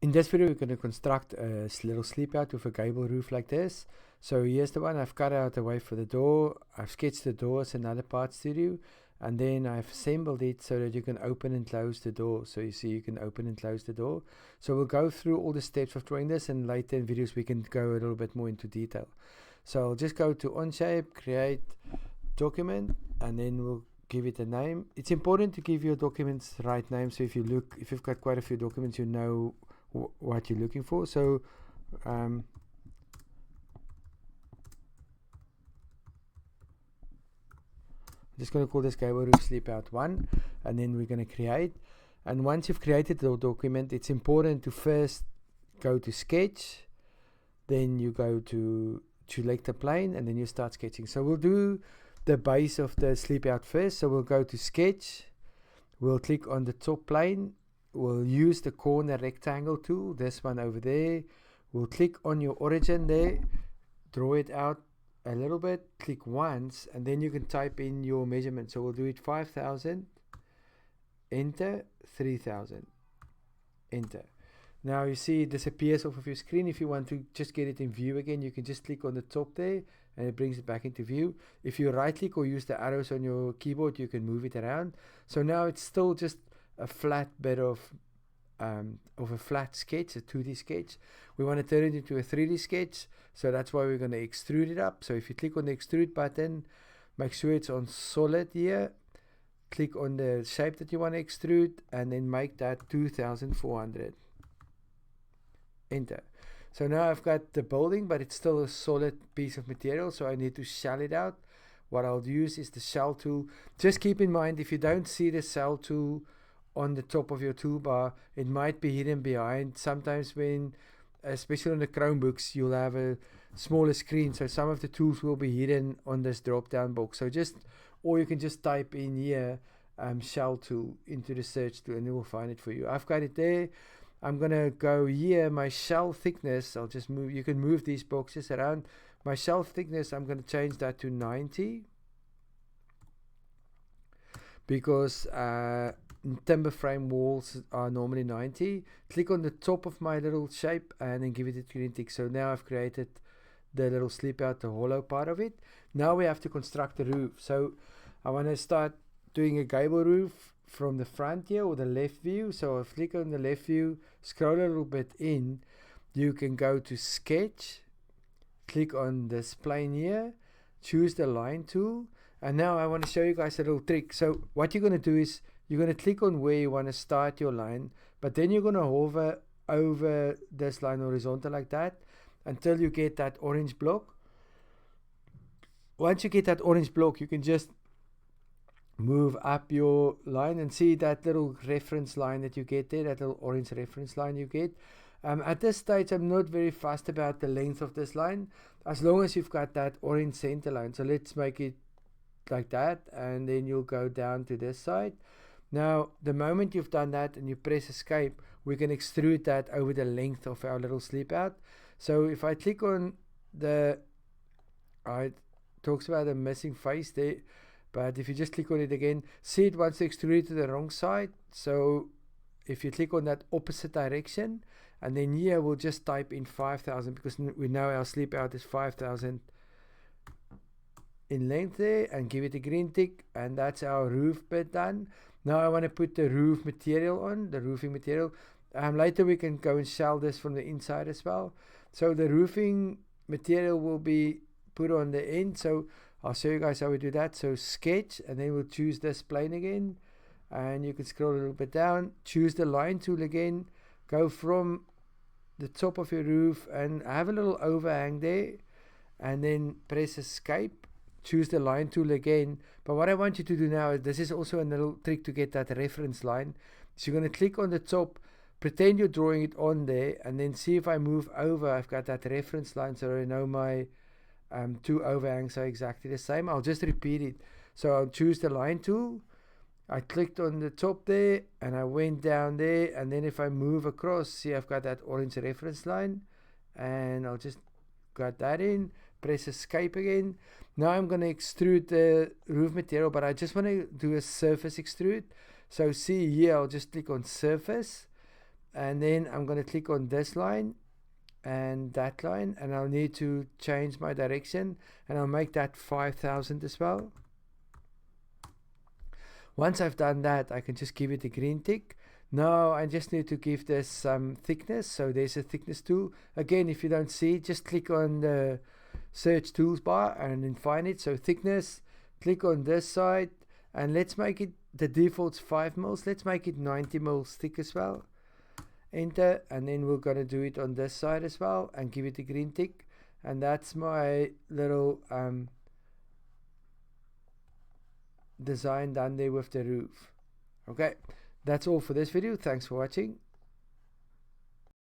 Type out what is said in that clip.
In this video, we're going to construct a little sleep out with a gable roof like this. So here's the one. I've cut out the way for the door. I've sketched the doors and other parts to do. And then I've assembled it so that you can open and close the door. So you see you can open and close the door. So we'll go through all the steps of drawing this, and later in videos we can go a little bit more into detail. So I'll just go to OnsHape, create document, and then we'll give it a name. It's important to give your documents the right name. So if you've got quite a few documents, you know what you're looking for. So I'm just going to call this gable roof sleep out 1, and then we're going to create. And once you've created the document, it's important to first go to sketch, then you go to select a plane, and then you start sketching. So we'll do the base of the sleep out first. So we'll go to sketch, we'll click on the top plane, we'll use the corner rectangle tool, this one over there. We'll click on your origin there, draw it out a little bit, click once, and then you can type in your measurement. So we'll do it 5,000, enter, 3,000, enter. Now you see it disappears off of your screen. If you want to just get it in view again, you can just click on the top there and it brings it back into view. If you right click or use the arrows on your keyboard, you can move it around. So now it's still just a flat bit of a flat sketch, a 2D sketch. We want to turn it into a 3D sketch, so that's why we're going to extrude it up. So if you click on the extrude button, make sure it's on solid here, click on the shape that you want to extrude, and then make that 2,400, enter. So now I've got the building, but it's still a solid piece of material, so I need to shell it out. What I'll use is the shell tool. Just keep in mind, if you don't see the shell tool on the top of your toolbar, it might be hidden behind. Sometimes when, especially on the Chromebooks, you'll have a smaller screen, so some of the tools will be hidden on this drop down box. So or you can just type in here shell tool into the search tool and it will find it for you. I've got it there. I'm gonna go here, my shell thickness, I'll just move, you can move these boxes around. My shell thickness, I'm gonna change that to 90, because timber frame walls are normally 90. Click on the top of my little shape and then give it a green tick. So now I've created the little sleep out, the hollow part of it. Now we have to construct the roof. So I want to start doing a gable roof from the front here, or the left view. So I'll click on the left view, scroll a little bit in, you can go to sketch, click on this plane here, choose the line tool, and now I want to show you guys a little trick. So what you're going to do is you're going to click on where you want to start your line, but then you're going to hover over this line horizontal like that until you get that orange block. Once you get that orange block, you can just move up your line and see that little reference line that you get there, that little orange reference line you get. At this stage, I'm not very fussed about the length of this line, as long as you've got that orange center line. So let's make it like that, and then you'll go down to this side. Now, the moment you've done that and you press escape, we can extrude that over the length of our little sleep out. So if I click on the, it talks about a missing face there, but if you just click on it again, see it wants to extrude it to the wrong side. So if you click on that opposite direction, and then here we'll just type in 5,000, because we know our sleep out is 5,000 in length there, and give it a green tick, and that's our roof bit done. Now I want to put the roof material on, the roofing material. Later we can go and shell this from the inside as well. So the roofing material will be put on the end. So I'll show you guys how we do that. So sketch, and then we'll choose this plane again, and you can scroll a little bit down, choose the line tool again, go from the top of your roof and have a little overhang there, and then press escape, choose the line tool again. But what I want you to do now is, this is also a little trick to get that reference line. So you're going to click on the top, pretend you're drawing it on there, and then see if I move over, I've got that reference line, so I know my two overhangs are exactly the same. I'll just repeat it. So I'll choose the line tool, I clicked on the top there, and I went down there, and then if I move across, see I've got that orange reference line, and I'll just got that in, press escape again. Now I'm going to extrude the roof material, but I just want to do a surface extrude. So see here, I'll just click on surface, and then I'm going to click on this line and that line, and I'll need to change my direction, and I'll make that 5,000 as well. Once I've done that, I can just give it a green tick. Now I just need to give this some thickness, so there's a thickness tool. Again, if you don't see it, just click on the search tools bar and then find it. So thickness, click on this side, and let's make it, the default's 5 mils, let's make it 90 mils thick as well. Enter, and then we're going to do it on this side as well and give it a green tick. And that's my little design done there with the roof. Okay, that's all for this video. Thanks for watching.